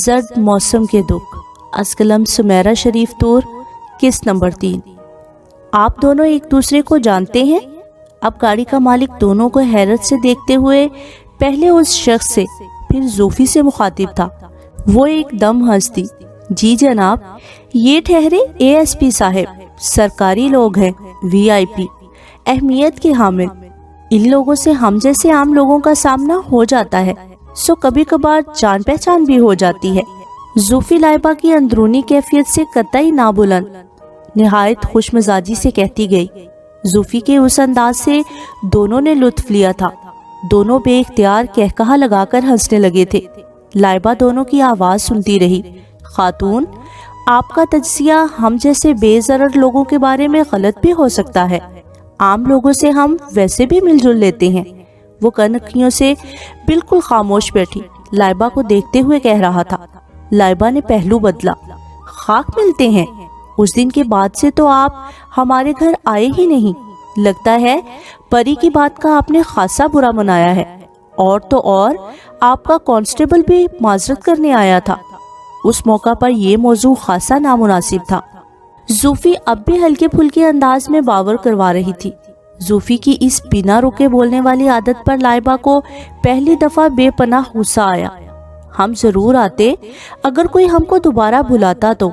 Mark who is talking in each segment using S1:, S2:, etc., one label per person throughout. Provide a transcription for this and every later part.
S1: زرد موسم کے دکھ، از قلم سمیرہ شریف طور، قسط نمبر 3۔ آپ دونوں ایک دوسرے کو جانتے ہیں؟ اب گاڑی کا مالک دونوں کو حیرت سے دیکھتے ہوئے پہلے اس شخص سے پھر زوفی سے مخاطب تھا۔ وہ ایک دم ہنس دی۔ جی جناب، یہ ٹھہرے اے ایس پی صاحب، سرکاری لوگ ہیں، وی آئی پی، اہمیت کے حامل۔ ان لوگوں سے ہم جیسے عام لوگوں کا سامنا ہو جاتا ہے، سو کبھی کبھار جان پہچان بھی ہو جاتی ہے۔ زوفی لائبہ کی اندرونی کیفیت سے قطعی نابلند نہایت خوش مزاجی سے کہتی گئی۔ زوفی کے اس انداز سے دونوں نے لطف لیا تھا۔ دونوں بے اختیار کہکہا لگا کر ہنسنے لگے تھے۔ لائبہ دونوں کی آواز سنتی رہی۔ خاتون، آپ کا تجزیہ ہم جیسے بے ضرر لوگوں کے بارے میں غلط بھی ہو سکتا ہے۔ عام لوگوں سے ہم ویسے بھی مل جل لیتے ہیں۔ وہ کنکھیوں سے بالکل خاموش بیٹھی لائبہ کو دیکھتے ہوئے کہہ رہا تھا۔ لائبہ نے پہلو بدلا۔ خاک ملتے ہیں؟ اس دن کے بعد سے تو آپ ہمارے گھر آئے ہی نہیں۔ لگتا ہے پری کی بات کا آپ نے خاصا برا منایا ہے۔ اور تو اور آپ کا کانسٹیبل بھی معذرت کرنے آیا تھا۔ اس موقع پر یہ موضوع خاصا نامناسب تھا۔ زوفی اب بھی ہلکے پھلکے انداز میں باور کروا رہی تھی۔ زوفی کی اس بنا رکے بولنے والی عادت پر لائبہ کو پہلی دفعہ بے پناہ غصہ آیا۔ ہم ضرور آتے اگر کوئی ہم کو دوبارہ بلاتا تو۔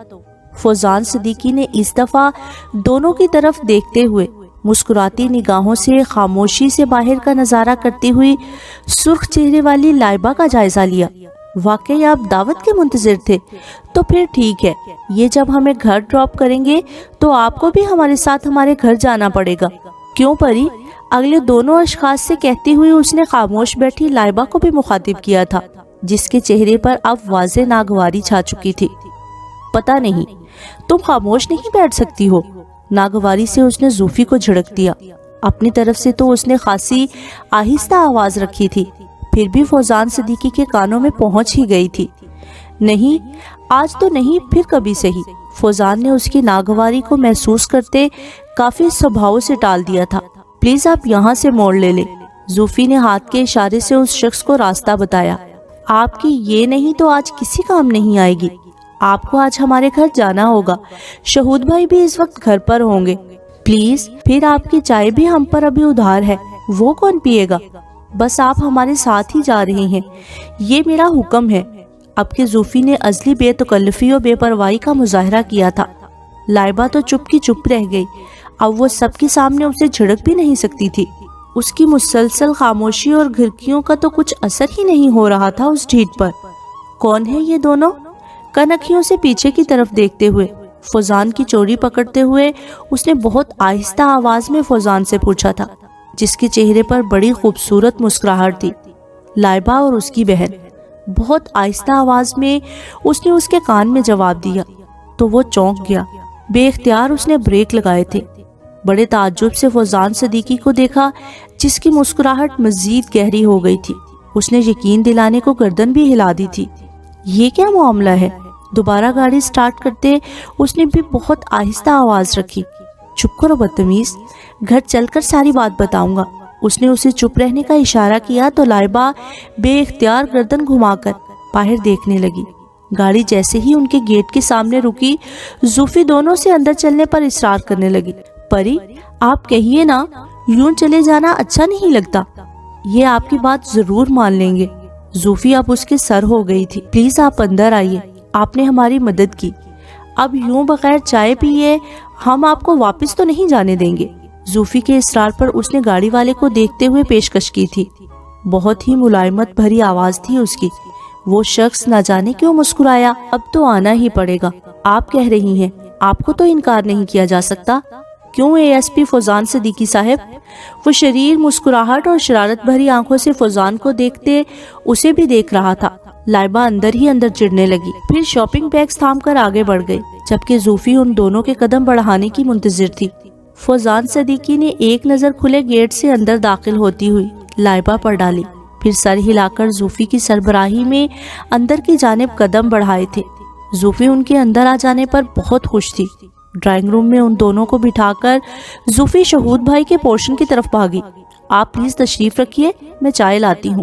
S1: فوزان صدیقی نے اس دفعہ دونوں کی طرف دیکھتے ہوئے مسکراتی نگاہوں سے خاموشی سے باہر کا نظارہ کرتی ہوئی سرخ چہرے والی لائبہ کا جائزہ لیا۔ واقعی آپ دعوت کے منتظر تھے؟ تو پھر ٹھیک ہے، یہ جب ہمیں گھر ڈراپ کریں گے تو آپ کو بھی ہمارے ساتھ ہمارے گھر جانا پڑے گا، کیوں پری؟ اگلے دونوں اشخاص سے کہتی ہوئی اس نے خاموش بیٹھی لائبہ کو بھی مخاطب کیا تھا، جس کے چہرے پر اب واضح ناگواری چھا چکی تھی۔ پتہ نہیں تم خاموش نہیں بیٹھ سکتی ہو؟ ناگواری سے اس نے زوفی کو جھڑک دیا۔ اپنی طرف سے تو اس نے خاصی آہستہ آواز رکھی تھی، پھر بھی فوزان صدیقی کے کانوں میں پہنچ ہی گئی تھی۔ نہیں، آج تو نہیں، پھر کبھی صحیح۔ فوزان نے اس کی ناگواری کو محسوس کرتے کافی سبھاؤ سے ٹال دیا تھا۔ پلیز آپ یہاں سے موڑ لے لیں۔ زوفی نے ہاتھ کے اشارے سے اس شخص کو راستہ بتایا۔ آپ کی یہ نہیں تو آج کسی کام نہیں آئے گی۔ آپ کو آج ہمارے گھر جانا ہوگا۔ شہود بھائی بھی اس وقت گھر پر ہوں گے۔ پلیز، پھر آپ کی چائے بھی ہم پر ابھی ادھار ہے، وہ کون پیے گا؟ بس آپ ہمارے ساتھ ہی جا رہے ہیں، یہ میرا حکم ہے۔ اب کہ زوفی نے ازلی بے تکلفی و بے پرواہی کا مظاہرہ کیا تھا، لائبہ تو چپ کی چپ رہ گئی۔ اب وہ سب کے سامنے اسے جھڑک بھی نہیں سکتی تھی۔ اس کی مسلسل خاموشی اور گھرکیوں کا تو کچھ اثر ہی نہیں ہو رہا تھا اس ڈھیٹ پر۔ کون ہے یہ دونوں؟ کنکھیوں سے پیچھے کی طرف دیکھتے ہوئے فوزان کی چوڑی پکڑتے ہوئے اس نے بہت آہستہ آواز میں فوزان سے پوچھا تھا، جس کے چہرے پر بڑی خوبصورت مسکراہٹ تھی۔ لائبہ اور اس کی بہن۔ بہت آہستہ آواز میں اس نے اس کے کان میں جواب دیا تو وہ چونک گیا۔ بے اختیار اس نے بریک لگائے تھے۔ بڑے تعجب سے فوزان صدیقی کو دیکھا، جس کی مسکراہٹ مزید گہری ہو گئی تھی۔ اس نے یقین دلانے کو گردن بھی ہلا دی تھی۔ یہ کیا معاملہ ہے؟ دوبارہ گاڑی سٹارٹ کرتے اس نے بھی بہت آہستہ آواز رکھی۔ چپ کرو بدتمیز، گھر چل کر ساری بات بتاؤں گا۔ اس نے اسے چپ رہنے کا اشارہ کیا تو لائبہ بے اختیار گردن گھما کر باہر دیکھنے لگی۔ گاڑی جیسے ہی ان کے گیٹ کے سامنے رکی، زوفی دونوں سے اندر چلنے پر اصرار کرنے لگی۔ پری، آپ کہیے نا، یوں چلے جانا اچھا نہیں لگتا۔ یہ آپ کی بات ضرور مان لیں گے۔ زوفی اب اس کے سر ہو گئی تھی۔ پلیز آپ اندر آئیے، آپ نے ہماری مدد کی۔ اب یوں بغیر چائے پیے ہم آپ کو واپس تو نہیں جانے دیں گے۔ زوفی کے اصرار پر اس نے گاڑی والے کو دیکھتے ہوئے پیشکش کی تھی۔ بہت ہی ملائمت بھری آواز تھی اس کی۔ وہ شخص نہ جانے کیوں مسکرایا۔ اب تو آنا ہی پڑے گا، آپ کہہ رہی ہیں، آپ کو تو انکار نہیں کیا جا سکتا۔ کیوں A S P Fauzan Siddiqui صاحب؟ وہ شریر مسکراہٹ اور شرارت بھری آنکھوں سے فوزان کو دیکھتے اسے بھی دیکھ رہا تھا۔ لائبہ اندر ہی اندر چڑھنے لگی، پھر شاپنگ بیگز تھام کر آگے بڑھ گئی، جبکہ زوفی ان دونوں کے قدم بڑھانے کی منتظر تھی۔ فوزان صدیقی نے ایک نظر کھلے گیٹ سے اندر داخل ہوتی ہوئی لائبہ پر ڈالی، پھر سر ہلا کر زوفی کی سربراہی میں اندر کی جانب قدم بڑھائے تھے۔ زوفی ان کے اندر آ جانے پر بہت خوش تھی۔ ڈرائنگ روم میں ان دونوں کو بٹھا کر زوفی شہود بھائی کے پورشن کی طرف بھاگی۔ آپ پلیز تشریف رکھیے، میں چائے لاتی ہوں۔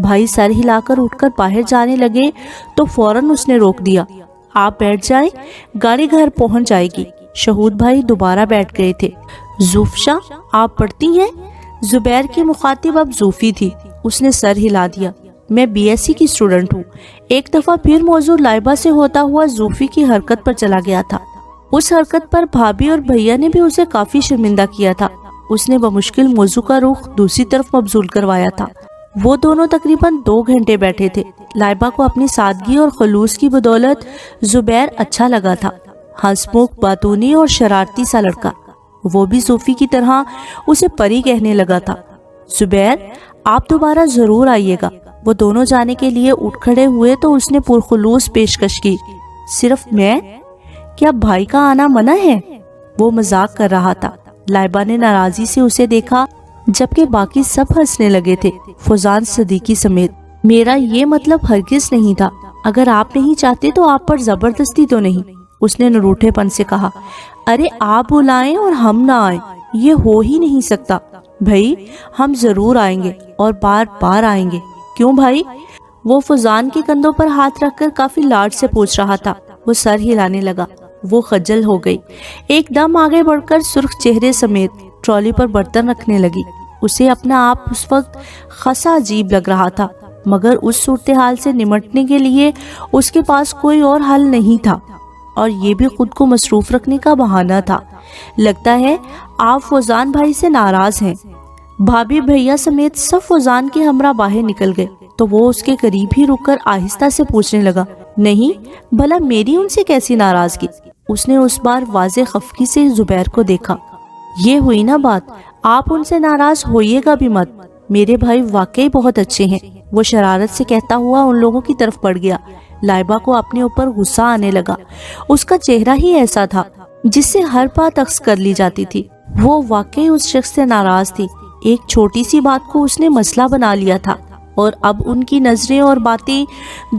S1: بھائی سر ہلا کر اٹھ کر باہر جانے لگے تو فوراً اس نے روک دیا۔ آپ بیٹھ جائیں، گاڑی گھر پہنچ جائے گی۔ شہود بھائی دوبارہ بیٹھ گئے تھے۔ زوفشا آپ پڑھتی ہیں؟ زبیر کی مخاطب اب زوفی تھی۔ اس نے سر ہلا دیا۔ میں بی ایس سی کی اسٹوڈنٹ ہوں۔ ایک دفعہ پھر موضوع لائبہ سے ہوتا ہوا زوفی کی حرکت پر چلا گیا تھا۔ اس حرکت پر بھابھی اور بھیا نے بھی اسے کافی شرمندہ کیا تھا۔ اس نے بمشکل موضوع کا رخ دوسری طرف مبذول کروایا تھا۔ وہ دونوں تقریباً 2 گھنٹے بیٹھے تھے۔ لائبہ کو اپنی سادگی اور خلوص کی بدولت زبیر اچھا لگا تھا۔ ہنسمکھ، باتونی اور شرارتی سا لڑکا۔ وہ بھی زوفی کی طرح اسے پری کہنے لگا تھا۔ زبیر آپ دوبارہ ضرور آئیے گا۔ وہ دونوں جانے کے لیے اٹھ کھڑے ہوئے تو اس نے پرخلوص پیشکش کی۔ صرف میں؟ کیا بھائی کا آنا منع ہے؟ وہ مذاق کر رہا تھا۔ لائبہ نے ناراضی سے اسے دیکھا جبکہ باقی سب ہنسنے لگے تھے، فوزان صدیقی سمیت۔ میرا یہ مطلب ہرگز نہیں تھا۔ اگر آپ نہیں چاہتے تو آپ پر زبردستی تو نہیں، اس نے نروٹھے پن سے کہا۔ ارے آپ بلائیں اور ہم نہ آئیں، یہ ہو ہی نہیں سکتا۔ بھائی ہم ضرور آئیں گے اور بار بار آئیں گے۔ کیوں بھائی؟ وہ فوزان کے کندھوں پر ہاتھ رکھ کر کافی لاڈ سے پوچھ رہا تھا۔ وہ سر ہلانے لگا۔ وہ خجل ہو گئی۔ ایک دم آگے بڑھ کر سرخ چہرے سمیت ٹرالی پر برتن رکھنے لگی۔ اسے اپنا آپ اس وقت خاصا عجیب لگ رہا تھا، مگر اس صورتحال سے نمٹنے کے لیے اس کے پاس کوئی اور حل نہیں تھا، اور یہ بھی خود کو مصروف رکھنے کا بہانہ تھا۔ لگتا ہے آپ فوزان بھائی سے ناراض ہیں۔ بھابھی بھیا سمیت سب فوزان کے ہمراہ باہر نکل گئے تو وہ اس کے قریب ہی رک کر آہستہ سے پوچھنے لگا، نہیں بھلا میری ان سے کیسی ناراضگی؟ اس نے اس بار واضح خفگی سے زبیر کو دیکھا۔ یہ ہوئی نا بات، آپ ان سے ناراض ہوئیے گا بھی مت، میرے بھائی واقعی بہت اچھے ہیں۔ وہ شرارت سے کہتا ہوا ان لوگوں کی طرف بڑھ گیا۔ لائبہ کو اپنے اوپر غصہ آنے لگا۔ اس کا چہرہ ہی ایسا تھا جس سے ہر بات اخذ کر لی جاتی تھی۔ وہ واقعی اس شخص سے ناراض تھی۔ ایک چھوٹی سی بات کو اس نے مسئلہ بنا لیا تھا، اور اب ان کی نظریں اور باتیں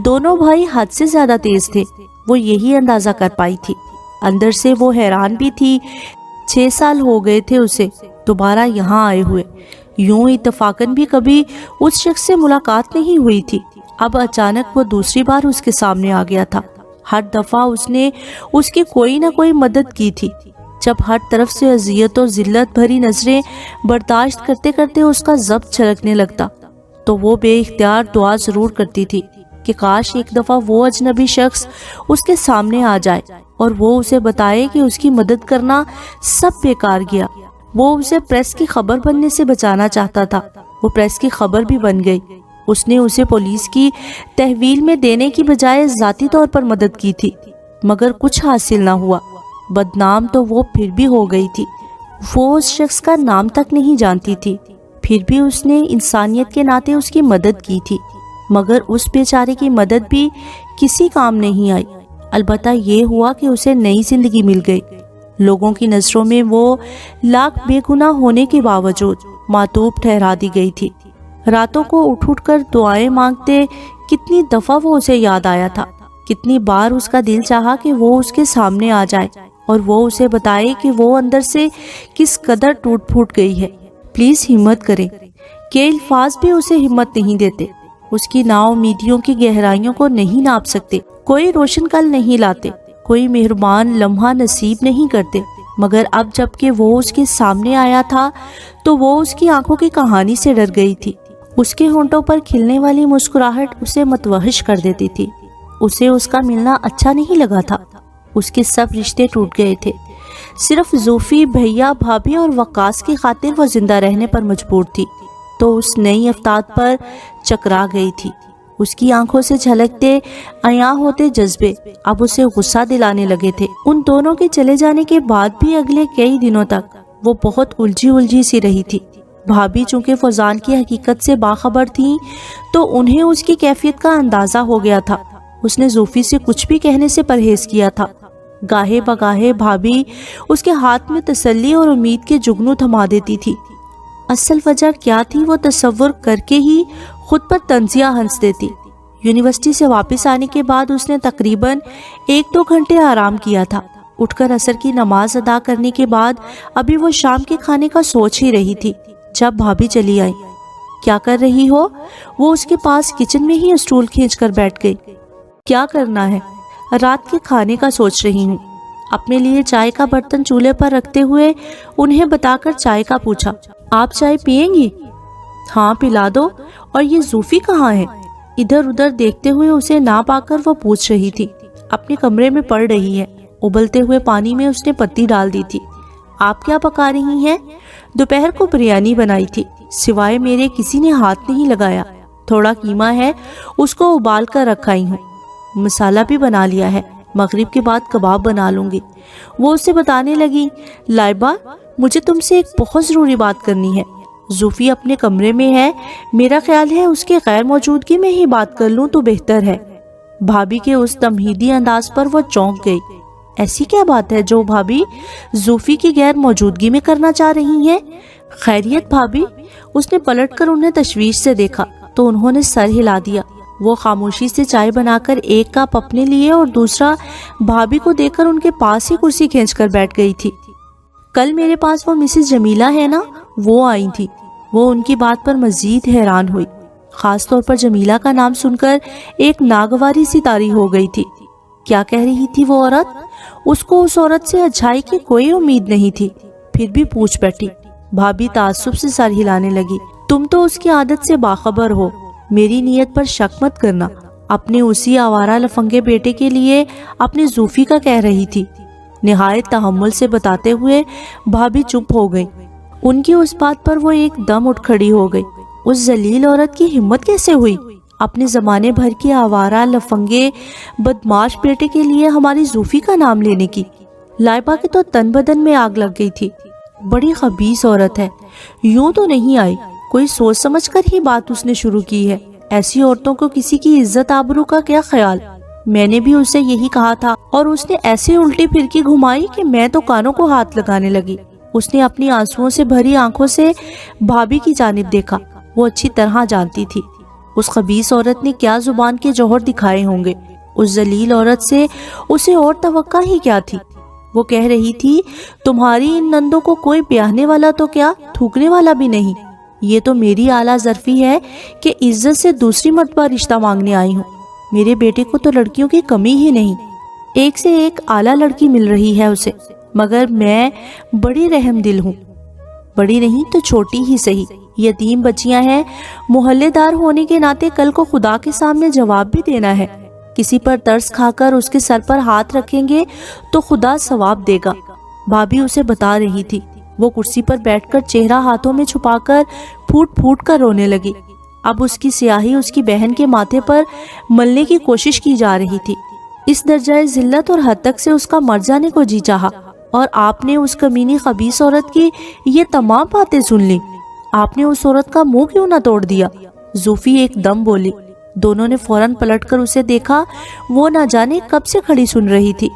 S1: دونوں بھائی حد سے زیادہ تیز تھے۔ وہ یہی اندازہ کر پائی تھی۔ اندر سے وہ حیران بھی تھی۔ 6 سال ہو گئے تھے اسے دوبارہ یہاں آئے ہوئے۔ یوں اتفاقاً بھی کبھی اس شخص سے ملاقات نہیں ہوئی تھی۔ اب اچانک وہ دوسری بار اس کے سامنے آ گیا تھا۔ ہر دفعہ اس نے اس کی کوئی نہ کوئی مدد کی تھی۔ جب ہر طرف سے اذیت و ذلت بھری نظریں برداشت کرتے کرتے اس کا ضبط چھلکنے لگتا تو وہ بے اختیار دعا ضرور کرتی تھی کہ کاش ایک دفعہ وہ اجنبی شخص اس کے سامنے آ جائے اور وہ اسے بتائے کہ اس کی مدد کرنا سب بیکار گیا۔ وہ اسے پریس کی خبر بننے سے بچانا چاہتا تھا۔ وہ پریس کی خبر بھی بن گئی۔ اس نے اسے پولیس کی تحویل میں دینے کی بجائے ذاتی طور پر مدد کی تھی، مگر کچھ حاصل نہ ہوا۔ بدنام تو وہ پھر بھی ہو گئی تھی۔ وہ اس شخص کا نام تک نہیں جانتی تھی، پھر بھی اس نے انسانیت کے ناطے اس کی مدد کی تھی، مگر اس بیچارے کی مدد بھی کسی کام نہیں آئی۔ البتہ یہ ہوا کہ اسے نئی زندگی مل گئی۔ لوگوں کی نظروں میں وہ لاکھ بے گناہ ہونے کے باوجود معتوب ٹھہرا دی گئی تھی۔ راتوں کو اٹھ اٹھ کر دعائیں مانگتے کتنی دفعہ وہ اسے یاد آیا تھا، کتنی بار اس کا دل چاہا کہ وہ اس کے سامنے آ جائے اور وہ اسے بتائے کہ وہ اندر سے کس قدر ٹوٹ پھوٹ گئی ہے۔ پلیز ہمت کریں کہ الفاظ بھی اسے ہمت نہیں دیتے، اس کی نا امیدیوں کی گہرائیوں کو نہیں ناپ سکتے، کوئی روشن کل نہیں لاتے، کوئی مہربان لمحہ نصیب نہیں کرتے۔ مگر اب جب کہ وہ اس کے سامنے آیا تھا تو وہ اس کی آنکھوں کی کہانی سے ڈر گئی تھی۔ اس کے ہونٹوں پر کھلنے والی مسکراہٹ اسے متوحش کر دیتی تھی۔ اسے اس کا ملنا اچھا نہیں لگا تھا۔ اس کے سب رشتے ٹوٹ گئے تھے۔ صرف زوفی، بھیا، بھابھی اور وقاص کی خاطر وہ زندہ رہنے پر مجبور تھی، تو اس نئی افتاد پر چکرا گئی تھی۔ اس کی آنکھوں سے جھلکتے عیاں ہوتے جذبے اب اسے غصہ دلانے لگے تھے۔ ان دونوں کے چلے جانے کے بعد بھی اگلے کئی دنوں تک وہ بہت الجھی سی رہی تھی۔ بھابھی چونکہ فوزان کی حقیقت سے باخبر تھیں تو انہیں اس کی کیفیت کا اندازہ ہو گیا تھا۔ اس نے زوفی سے کچھ بھی کہنے سے پرہیز کیا تھا۔ گاہے بگاہے بھابھی اس کے ہاتھ میں تسلی اور امید کے جگنو تھما دیتی تھی۔ اصل وجہ کیا تھی وہ تصور کر کے ہی خود پر طنزیہ ہنس دیتی۔ یونیورسٹی سے واپس آنے کے بعد اس نے تقریباً 1-2 گھنٹے آرام کیا تھا۔ اٹھ کر عصر کی نماز ادا کرنے کے بعد ابھی وہ شام کے کھانے کا سوچ ہی رہی تھی جب بھابھی چلی آئی۔ کیا کر رہی ہو؟ وہ اس کے پاس کچن میں ہی اسٹول کھینچ کر بیٹھ گئی۔ کیا کرنا ہے؟ رات کے کھانے کا سوچ رہی ہوں۔ اپنے لیے چائے کا برتن چولہے پر رکھتے ہوئے انہیں بتا کر چائے کا پوچھا۔ آپ چائے پیئیں گی؟ ہاں پلا دو۔ اور یہ زوفی کہاں ہے؟ ادھر ادھر دیکھتے ہوئے اسے نہ پا کر وہ پوچھ رہی تھی۔ اپنے کمرے میں پڑ رہی ہے، ابلتے ہوئے پانی میں اس نے پتی ڈال دی تھی۔ آپ کیا پکا رہی ہیں؟ دوپہر کو بریانی بنائی تھی، سوائے میرے کسی نے ہاتھ نہیں لگایا۔ تھوڑا قیمہ ہے، اس کو ابال کر رکھائی ہوں، مسالہ بھی بنا لیا ہے، مغرب کے بعد کباب بنا لوں گی۔ وہ اسے بتانے لگی، لائبہ مجھے تم سے ایک بہت ضروری بات کرنی ہے۔ زوفی اپنے کمرے میں ہے، میرا خیال ہے اس کے غیر موجودگی میں ہی بات کر لوں تو بہتر ہے۔ بھابی کے اس تمہیدی انداز پر وہ چونک گئی۔ ایسی کیا بات ہے جو بھابی زوفی کی غیر موجودگی میں کرنا چاہ رہی ہیں؟ خیریت بھابی؟ اس نے پلٹ کر انہیں تشویش سے دیکھا تو انہوں نے سر ہلا دیا۔ وہ خاموشی سے چائے بنا کر ایک کپ اپنے لیے اور دوسرا بھابی کو دے کر ان کے پاس ہی کرسی کھینچ کر بیٹھ گئی تھی۔ کل میرے پاس وہ مسز جمیلہ ہے نا، وہ آئی تھی۔ وہ ان کی بات پر مزید حیران ہوئی، خاص طور پر جمیلہ کا نام سن کر ایک ناگواری سی طاری ہو گئی تھی۔ کیا کہہ رہی تھی وہ عورت؟ اس کو اس عورت سے اچھائی کی کوئی امید نہیں تھی، پھر بھی پوچھ بیٹھی۔ بھابی تعصب سے سر ہلانے لگی۔ تم تو اس کی عادت سے باخبر ہو، میری نیت پر شک مت کرنا۔ اپنے اسی آوارہ لفنگے بیٹے کے لیے اپنی زوفی کا کہہ رہی تھی۔ نہایت تحمل سے بتاتے ہوئے بھابی چپ ہو گئی۔ ان کی اس بات پر وہ ایک دم اٹھ کھڑی ہو گئی۔ اس ذلیل عورت کی ہمت کیسے ہوئی اپنے زمانے بھر کے آوارہ لفنگے بدماش بیٹے کے لیے ہماری زوفی کا نام لینے کی؟ لائبہ کے تو تن بدن میں آگ لگ گئی تھی۔ بڑی خبیث عورت ہے، یوں تو نہیں آئی، کوئی سوچ سمجھ کر ہی بات اس نے شروع کی ہے۔ ایسی عورتوں کو کسی کی عزت آبرو کا کیا خیال؟ میں نے بھی اسے یہی کہا تھا اور اس نے ایسے الٹی پھرکی گھمائی کہ میں تو کانوں کو ہاتھ لگانے لگی۔ اس نے اپنی آنسوؤں سے بھری آنکھوں سے بھابی کی جانب دیکھا۔ وہ اچھی طرح جانتی تھی اس خبیث عورت نے کیا زبان کے جوہر دکھائے ہوں گے۔ اس ذلیل عورت سے اسے اور توقع ہی کیا تھی؟ وہ کہہ رہی تھی، تمہاری ان نندوں کو کوئی بیاہنے والا تو کیا تھوکنے والا بھی نہیں۔ یہ تو میری اعلیٰ ظرفی ہے کہ عزت سے دوسری مرتبہ رشتہ مانگنے آئی ہوں۔ میرے بیٹے کو تو لڑکیوں کی کمی ہی نہیں، ایک سے ایک اعلیٰ لڑکی مل رہی ہے اسے، مگر میں بڑی رحم دل ہوں، بڑی نہیں تو چھوٹی ہی صحیح، یتیم بچیاں ہیں، محلے دار ہونے کے ناطے کل کو خدا کے سامنے جواب بھی دینا ہے۔ کسی پر ترس کھا کر اس کے سر پر ہاتھ رکھیں گے تو خدا ثواب دے گا۔ بھابی اسے بتا رہی تھی۔ وہ کرسی پر بیٹھ کر چہرہ ہاتھوں میں چھپا کر پھوٹ پھوٹ کر رونے لگی۔ اب اس کی سیاہی اس کی بہن کے ماتھے پر ملنے کی کوشش کی جا رہی تھی۔ اس درجہ ذلت اور حد تک سے اس کا مر جانے کو جی چاہا، اور آپ نے اس کمینی خبیث عورت کی یہ تمام باتیں سن لی۔ آپ نے اس عورت کا منہ کیوں نہ توڑ دیا؟ زوفی ایک دم بولی۔ دونوں نے فوراً پلٹ کر اسے دیکھا۔ وہ نہ جانے کب سے کھڑی سن رہی تھی۔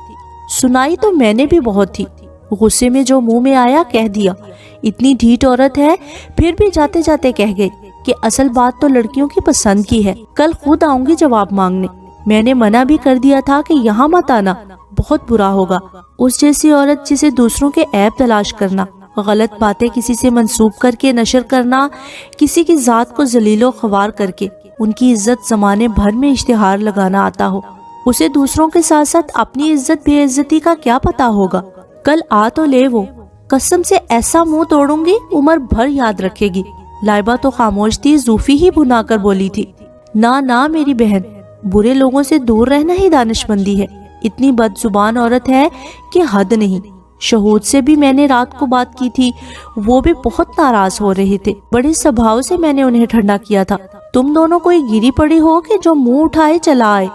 S1: سنائی تو میں نے بھی بہت تھی، غصے میں جو منہ میں آیا کہہ دیا۔ اتنی ڈھیٹ عورت ہے، پھر بھی جاتے جاتے کہہ گئی کہ اصل بات تو لڑکیوں کی پسند کی ہے۔ کل خود آؤں گی جواب مانگنے۔ میں نے منع بھی کر دیا تھا کہ یہاں مت آنا، بہت برا ہوگا۔ اس جیسی عورت جسے دوسروں کے عیب تلاش کرنا، غلط باتیں کسی سے منسوب کر کے نشر کرنا، کسی کی ذات کو ذلیل و خوار کر کے ان کی عزت زمانے بھر میں اشتہار لگانا آتا ہو، اسے دوسروں کے ساتھ ساتھ اپنی عزت بے عزتی کا کیا پتا ہوگا؟ کل آ تو لے وہ، قسم سے ایسا منہ توڑوں گی عمر بھر یاد رکھے گی۔ لائبہ تو خاموش تھی، زوفی ہی بھنا کر بولی تھی، نہ میری بہن، برے لوگوں سے دور رہنا ہی دانش مندی ہے۔ اتنی بد زبان عورت ہے کہ حد نہیں۔ شہود سے بھی میں نے رات کو بات کی تھی، وہ بھی بہت ناراض ہو رہے تھے۔ بڑے سبھاؤ سے میں نے انہیں ٹھنڈا کیا تھا۔ تم دونوں کوئی گری پڑی ہو کہ جو منہ اٹھائے چلا آئے۔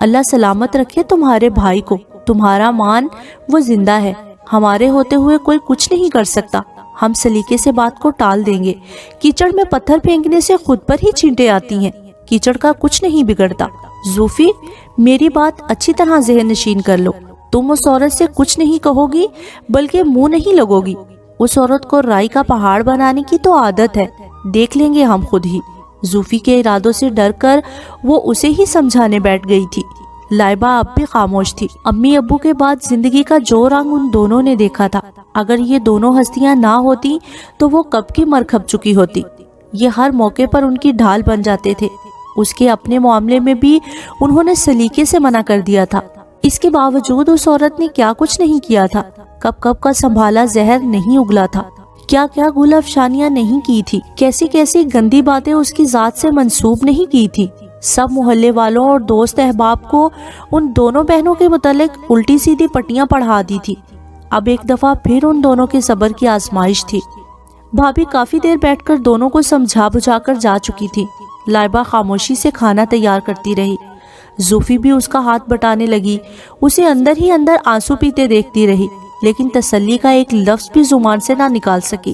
S1: اللہ سلامت رکھے تمہارے بھائی کو، تمہارا مان وہ زندہ ہے، ہمارے ہوتے ہوئے کوئی کچھ نہیں کر سکتا۔ ہم سلیقے سے بات کو ٹال دیں گے۔ کیچڑ میں پتھر پھینکنے سے خود پر ہی چینٹیں آتی ہیں، کیچڑ کا کچھ نہیں بگڑتا۔ زوفی، میری بات اچھی طرح ذہن نشین کر لو، تم اس عورت سے کچھ نہیں کہو گی بلکہ منہ نہیں لگو گی۔ اس عورت کو رائی کا پہاڑ بنانے کی تو عادت ہے، دیکھ لیں گے ہم خود ہی۔ زوفی کے ارادوں سے ڈر کر وہ اسے ہی سمجھانے بیٹھ گئی تھی۔ لائبہ اب بھی خاموش تھی۔ امی ابو کے بعد زندگی کا جو رنگ ان دونوں نے دیکھا تھا، اگر یہ دونوں ہستیاں نہ ہوتی تو وہ کب کی مر کھپ چکی ہوتی۔ یہ ہر موقع پر ان کی ڈھال بن جاتے تھے۔ اس کے اپنے معاملے میں بھی انہوں نے سلیقے سے منع کر دیا تھا۔ اس کے باوجود اس عورت نے کیا کچھ نہیں کیا تھا، کب کب کا سنبھالا زہر نہیں اگلا تھا، کیا کیا گل افشانیاں نہیں کی تھی، کیسی کیسی گندی باتیں اس کی ذات سے منسوب نہیں کی تھی۔ سب محلے والوں اور دوست احباب کو ان دونوں بہنوں کے متعلق الٹی سیدھی پٹیاں پڑھا دی تھی۔ اب ایک دفعہ پھر ان دونوں کے صبر کی آزمائش تھی۔ بھابھی کافی دیر بیٹھ کر دونوں کو سمجھا بجھا کر جا چکی تھی۔ لائبہ خاموشی سے کھانا تیار کرتی رہی۔ زوفی بھی اس کا ہاتھ بٹانے لگی، اسے اندر ہی اندر آنسو پیتے دیکھتی رہی، لیکن تسلی کا ایک لفظ بھی زبان سے نہ نکال سکی۔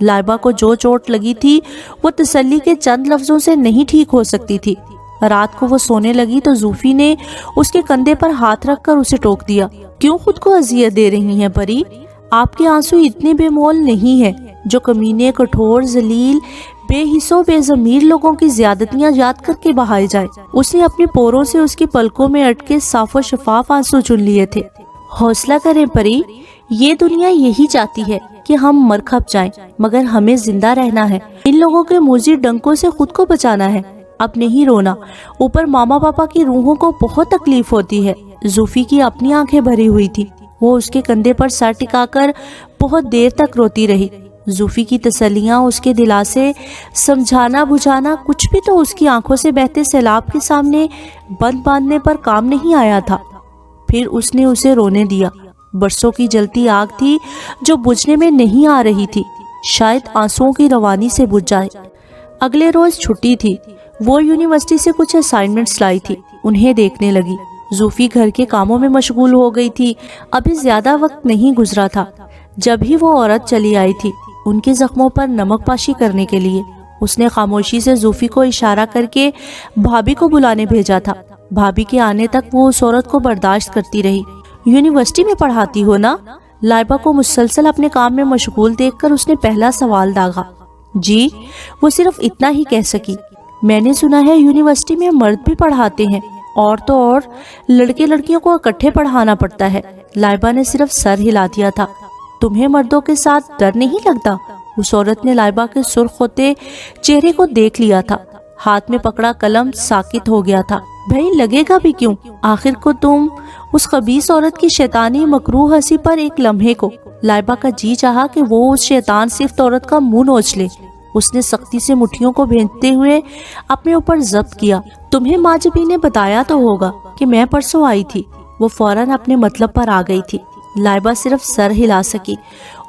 S1: لائبہ کو جو چوٹ لگی تھی وہ تسلی کے چند لفظوں سے نہیں ٹھیک ہو سکتی تھی۔ رات کو وہ سونے لگی تو زوفی نے اس کے کندھے پر ہاتھ رکھ کر اسے ٹوک دیا۔ کیوں خود کو اذیت دے رہی ہیں پری؟ آپ کے آنسو اتنے بے مول نہیں ہیں جو کمینے، کٹھور، ذلیل، بے حس و بے ضمیر لوگوں کی زیادتیاں یاد کر کے بہائے جائے۔ اس نے اپنی پوروں سے اس کی پلکوں میں اٹکے صاف و شفاف آنسو چن لیے تھے۔ حوصلہ کریں پری، یہ دنیا یہی چاہتی ہے کہ ہم مر کھپ جائیں، مگر ہمیں زندہ رہنا ہے۔ ان لوگوں کے موذی ڈنکوں سے خود کو بچانا ہے۔ اب نہیں رونا، اوپر ماما پاپا کی روحوں کو بہت تکلیف ہوتی ہے۔ زوفی کی اپنی آنکھیں بھری ہوئی تھی، وہ اس کے کندھے پر سر ٹکا کر بہت دیر تک روتی رہی۔ زوفی کی تسلیاں، اس کے دلاسے، سمجھانا بجھانا کچھ بھی تو اس کی آنکھوں سے بہتے سیلاب کے سامنے بند باندھنے پر کام نہیں آیا تھا۔ پھر اس نے اسے رونے دیا۔ برسوں کی جلتی آگ تھی جو بجھنے میں نہیں آ رہی تھی، شاید آنسوؤں کی روانی سے بجھ جائے۔ اگلے روز چھٹی تھی، وہ یونیورسٹی سے کچھ اسائنمنٹس لائی تھی، انہیں دیکھنے لگی۔ زوفی گھر کے کاموں میں مشغول ہو گئی تھی، ابھی زیادہ وقت نہیں گزرا تھا جب ہی وہ عورت چلی آئی تھی ان کے زخموں پر نمک پاشی کرنے کے لیے۔ اس نے خاموشی سے زوفی کو اشارہ کر کے بھابھی کو بلانے بھیجا تھا۔ بھابھی کے آنے تک وہ اس عورت کو برداشت کرتی رہی۔ یونیورسٹی میں پڑھاتی ہو نا؟ لائبہ کو مسلسل اپنے کام میں مشغول دیکھ کر اس نے پہلا سوال داغا۔ جی، وہ صرف اتنا ہی کہہ سکی۔ میں نے سنا ہے یونیورسٹی میں مرد بھی پڑھاتے ہیں، اور تو اور لڑکے لڑکیوں کو اکٹھے پڑھانا پڑتا ہے۔ لائبہ نے صرف سر ہلا دیا تھا۔ تمہیں مردوں کے ساتھ ڈر نہیں لگتا؟ اس عورت نے لائبہ کے سرخ ہوتے چہرے کو دیکھ لیا تھا، ہاتھ میں پکڑا قلم ساکت ہو گیا تھا۔ بھائی لگے گا بھی کیوں؟ آخر کو تم اس خبیث عورت کی شیطانی مکروہ ہنسی پر ایک لمحے کو لائبہ کا جی چاہا کہ وہ اس شیطان صفت عورت کا منہ نوچ لے۔ اس نے سختی سے مٹھیوں کو بھینجتے ہوئے اپنے اوپر ضبط کیا۔ تمہیں ماجبی نے بتایا تو ہوگا کہ میں پرسوں آئی تھی۔ وہ فوراً اپنے مطلب پر آ گئی تھی۔ لائبہ صرف سر ہلا سکی،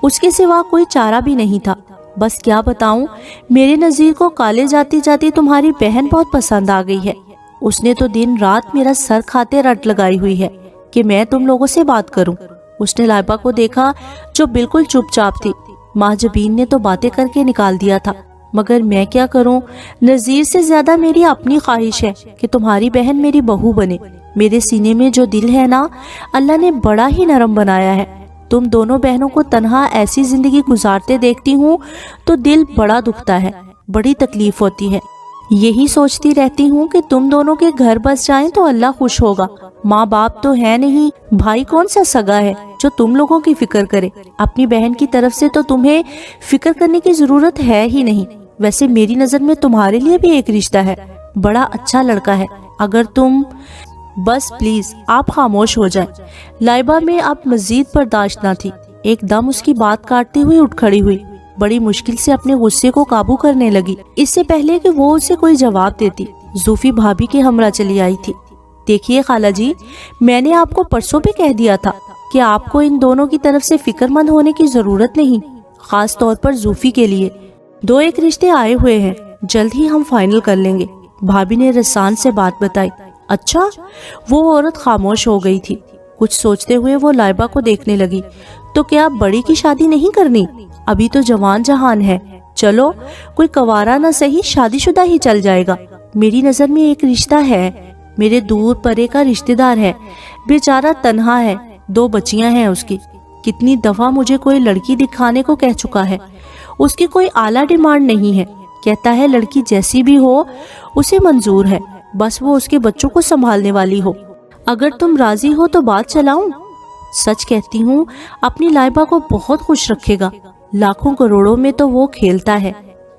S1: اس کے سوا کوئی چارہ بھی نہیں تھا۔ بس کیا بتاؤں، میرے نظیر کو کالج جاتی جاتی تمہاری بہن بہت پسند آ گئی ہے۔ اس نے تو دن رات میرا سر کھاتے رٹ لگائی ہوئی ہے کہ میں تم لوگوں سے بات کروں۔ اس نے لائبہ کو دیکھا جو بالکل چپ چاپ تھی۔ ماجبین نے تو باتیں کر کے نکال دیا تھا، مگر میں کیا کروں؟ نظیر سے زیادہ میری اپنی خواہش ہے کہ تمہاری بہن میری بہو بنے۔ میرے سینے میں جو دل ہے نا، اللہ نے بڑا ہی نرم بنایا ہے۔ تم دونوں بہنوں کو تنہا ایسی زندگی گزارتے دیکھتی ہوں تو دل بڑا دکھتا ہے، بڑی تکلیف ہوتی ہے۔ یہی سوچتی رہتی ہوں کہ تم دونوں کے گھر بس جائیں تو اللہ خوش ہوگا۔ ماں باپ تو ہے نہیں، بھائی کون سا سگا ہے جو تم لوگوں کی فکر کرے؟ اپنی بہن کی طرف سے تو تمہیں فکر کرنے کی ضرورت ہے ہی نہیں۔ ویسے میری نظر میں تمہارے لیے بھی ایک رشتہ ہے، بڑا اچھا لڑکا ہے۔ اگر تم بس پلیز آپ خاموش ہو جائیں۔ لائبہ میں اب مزید برداشت نہ تھی، ایک دم اس کی بات کاٹتے ہوئے اٹھ کھڑی ہوئی، بڑی مشکل سے اپنے غصے کو قابو کرنے لگی۔ اس سے پہلے کہ وہ اسے کوئی جواب دیتی، زوفی بھابھی کے ہمراہ چلی آئی تھی۔ دیکھیے خالہ جی، میں نے آپ کو پرسوں بھی کہہ دیا تھا کہ آپ کو ان دونوں کی طرف سے فکر مند ہونے کی ضرورت نہیں، خاص طور پر زوفی کے لیے۔ دو ایک رشتے آئے ہوئے ہیں، جلد ہی ہم فائنل کر لیں گے۔ بھابھی نے رسان سے بات بتائی۔ اچھا؟ وہ عورت خاموش ہو گئی تھی۔ کچھ سوچتے ہوئے وہ لائبہ کو دیکھنے لگی۔ تو کیا بڑی کی شادی نہیں کرنی؟ ابھی تو جوان جہان ہے، چلو کوئی کوارا نہ صحیح شادی شدہ ہی چل جائے گا۔ میری نظر میں ایک رشتہ ہے، میرے دور پرے کا رشتہ دار ہے، بیچارہ تنہا ہے، 2 بچیاں ہیں اس کی۔ کتنی دفعہ مجھے کوئی لڑکی دکھانے کو کہہ چکا ہے۔ اس کی کوئی اعلیٰ ڈیمانڈ نہیں ہے، کہتا ہے لڑکی جیسی بھی ہو اسے منظور ہے، بس وہ اس کے بچوں کو سنبھالنے والی ہو۔ اگر تم راضی ہو تو بات چلاؤں؟ سچ کہتی ہوں، اپنی لائبہ کو بہت خوش رکھے گا، لاکھوں کروڑوں میں تو وہ کھیلتا ہے،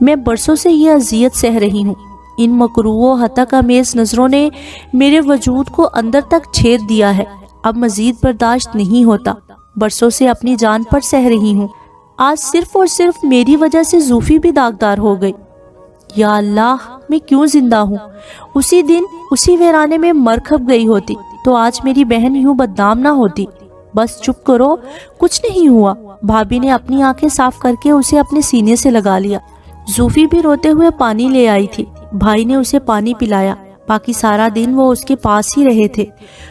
S1: میں برسوں سے یہ اذیت سہ رہی ہوں۔ ان مکروہ و ہتک امیز نظروں نے میرے وجود کو اندر تک چھید دیا ہے۔ اب مزید برداشت نہیں ہوتا۔ برسوں سے اپنی جان پر سہ رہی ہوں۔ آج صرف اور صرف میری وجہ سے زوفی بھی داغدار ہو گئی۔ یا اللہ، میں کیوں زندہ ہوں؟ اسی دن اسی ویرانے میں مر کھپ گئی ہوتی تو آج میری بہن یوں بدنام نہ ہوتی۔ بس چپ کرو، کچھ نہیں ہوا۔ بھابھی نے اپنی آنکھیں صاف کر کے اسے اپنے سینے سے لگا لیا۔ زوفی بھی روتے ہوئے پانی لے آئی تھی۔ بھائی نے اسے پانی پلایا۔ باقی سارا دن وہ اس کے پاس ہی رہے تھے،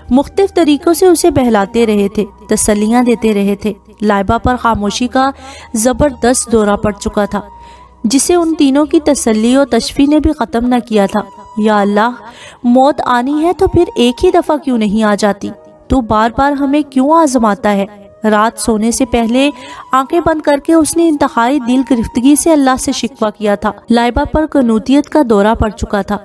S1: مختلف طریقوں سے اسے بہلاتے رہے تھے، تسلیاں دیتے رہے تھے۔ لائبہ پر خاموشی کا زبردست دورہ پڑ چکا تھا، جسے ان تینوں کی تسلی و تشفی نے بھی ختم نہ کیا تھا۔ یا اللہ، موت آنی ہے تو پھر ایک ہی دفعہ کیوں نہیں آ جاتی؟ تو بار بار ہمیں کیوں آزماتا ہے؟ رات سونے سے پہلے آنکھیں بند کر کے اس نے انتہائی دل گرفتگی سے اللہ سے شکوہ کیا تھا۔ لائبہ پر قنوتیت کا دورہ پڑ چکا تھا۔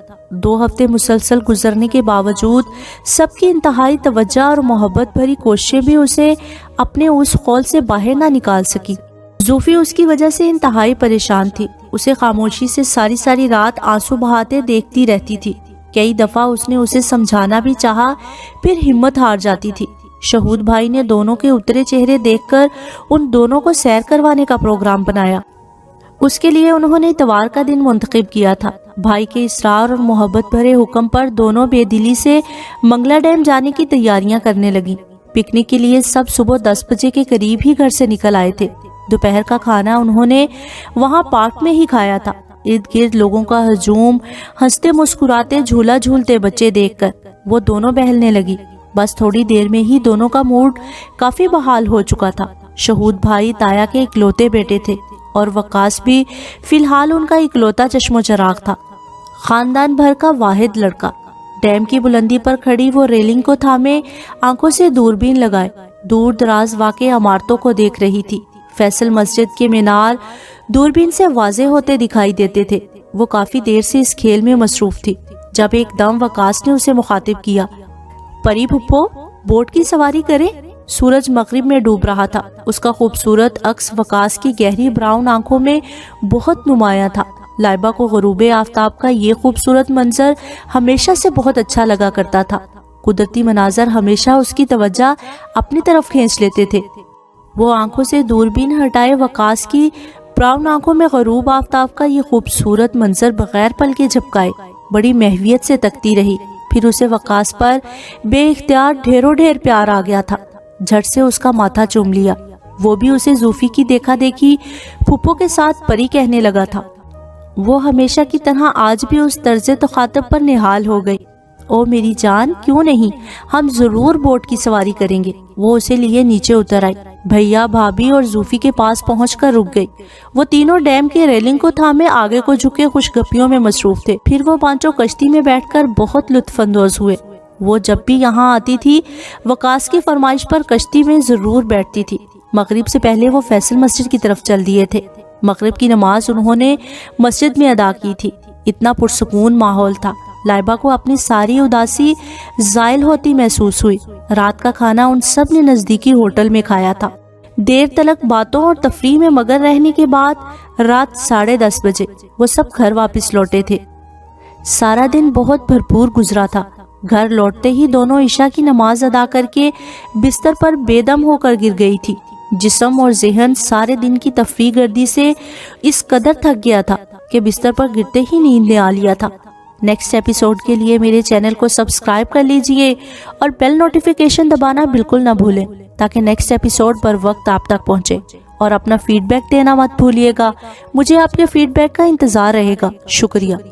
S1: 2 ہفتے مسلسل گزرنے کے باوجود سب کی انتہائی توجہ اور محبت بھری کوششیں بھی اسے اپنے اس خول سے باہر نہ نکال سکی۔ زوفی اس کی وجہ سے انتہائی پریشان تھی۔ اسے خاموشی سے ساری رات آنسو بہاتے دیکھتی رہتی تھی۔ کئی دفعہ اس نے اسے سمجھانا بھی چاہا، پھر ہمت ہار جاتی تھی۔ شہود بھائی نے دونوں کے اترے چہرے دیکھ کر ان دونوں کو سیر کروانے کا پروگرام بنایا۔ اس کے لیے انہوں نے اتوار کا دن منتخب کیا تھا۔ بھائی کے اصرار اور محبت بھرے حکم پر دونوں بے دلی سے منگلا ڈیم جانے کی تیاریاں کرنے لگیں۔ پکنک کے لیے سب صبح 10 بجے کے قریب ہی گھر سے نکل آئے تھے۔ دوپہر کا کھانا انہوں نے وہاں پارک میں ہی کھایا تھا۔ ارد گرد لوگوں کا ہجوم، ہنستے مسکراتے جھولا جھولتے بچے دیکھ کر وہ دونوں بہلنے لگی۔ بس تھوڑی دیر میں ہی دونوں کا موڈ کافی بحال ہو چکا تھا۔ شہود بھائی تایا کے اکلوتے بیٹے تھے اور وقاص بھی فی الحال ان کا اکلوتا چشم و چراغ تھا، خاندان بھر کا واحد لڑکا۔ ڈیم کی بلندی پر کھڑی وہ ریلنگ کو تھامے آنکھوں سے دوربین لگائے دور دراز واقع عمارتوں کو دیکھ رہی تھی۔ فیصل مسجد کے مینار دوربین سے واضح ہوتے دکھائی دیتے تھے۔ وہ کافی دیر سے اس کھیل میں مصروف تھی جب ایک دم وقاص نے اسے مخاطب کیا، پری پھپھو، بوٹ کی سواری کریں؟ سورج مغرب میں ڈوب رہا تھا۔ اس کا خوبصورت عکس وقاص کی گہری براؤن آنکھوں میں بہت نمایاں تھا۔ لائبہ کو غروب آفتاب کا یہ خوبصورت منظر ہمیشہ سے بہت اچھا لگا کرتا تھا۔ قدرتی مناظر ہمیشہ اس کی توجہ اپنی طرف کھینچ لیتے تھے۔ وہ آنکھوں سے دوربین ہٹائے وقاص کی براؤن آنکھوں میں غروب آفتاب کا یہ خوبصورت منظر بغیر پل کے جھپکائے بڑی محویت سے تکتی رہی۔ پھر اسے وقاص پر بے اختیار ڈھیروں ڈھیر پیار آ گیا تھا۔ جھٹ سے اس کا ماتھا چوم لیا۔ وہ بھی اسے زوفی کی دیکھا دیکھی پھپھو کے ساتھ پری کہنے لگا تھا۔ وہ ہمیشہ کی طرح آج بھی اس طرز تخاطب پر نہال ہو گئی۔ او میری جان، کیوں نہیں، ہم ضرور بوٹ کی سواری کریں گے۔ وہ اسے لیے نیچے اتر آئی۔ بھیا، بھابھی اور زوفی کے پاس پہنچ کر رک گئی۔ وہ تینوں ڈیم کے ریلنگ کو تھامے آگے کو جھکے خوش گپیوں میں مصروف تھے۔ پھر وہ پانچوں کشتی میں بیٹھ کر بہت لطف اندوز ہوئے۔ وہ جب بھی یہاں آتی تھی وقاص کی فرمائش پر کشتی میں ضرور بیٹھتی تھی۔ مغرب سے پہلے وہ فیصل مسجد کی طرف چل دیے تھے۔ مغرب کی نماز انہوں نے مسجد میں ادا کی تھی۔ اتنا پرسکون ماحول تھا، لائبہ کو اپنی ساری اداسی زائل ہوتی محسوس ہوئی۔ رات کا کھانا ان سب نے نزدیکی ہوٹل میں کھایا تھا۔ دیر تلک باتوں اور تفریح میں مگن رہنے کے بعد رات 10:30 بجے وہ سب گھر واپس لوٹے تھے۔ سارا دن بہت بھرپور گزرا تھا۔ گھر لوٹتے ہی دونوں عشاء کی نماز ادا کر کے بستر پر بے دم ہو کر گر گئی تھی۔ جسم اور ذہن سارے دن کی تفریح گردی سے اس قدر تھک گیا تھا کہ بستر پر گرتے ہی نیند نے آ لیا تھا۔ نیکسٹ ایپیسوڈ کے لیے میرے چینل کو سبسکرائب کر لیجئے اور بیل نوٹیفیکیشن دبانا بالکل نہ بھولیں تاکہ نیکسٹ ایپیسوڈ پر وقت آپ تک پہنچے۔ اور اپنا فیڈ بیک دینا مت بھولیے گا۔ مجھے آپ کے فیڈ بیک کا انتظار رہے گا۔ شکریہ۔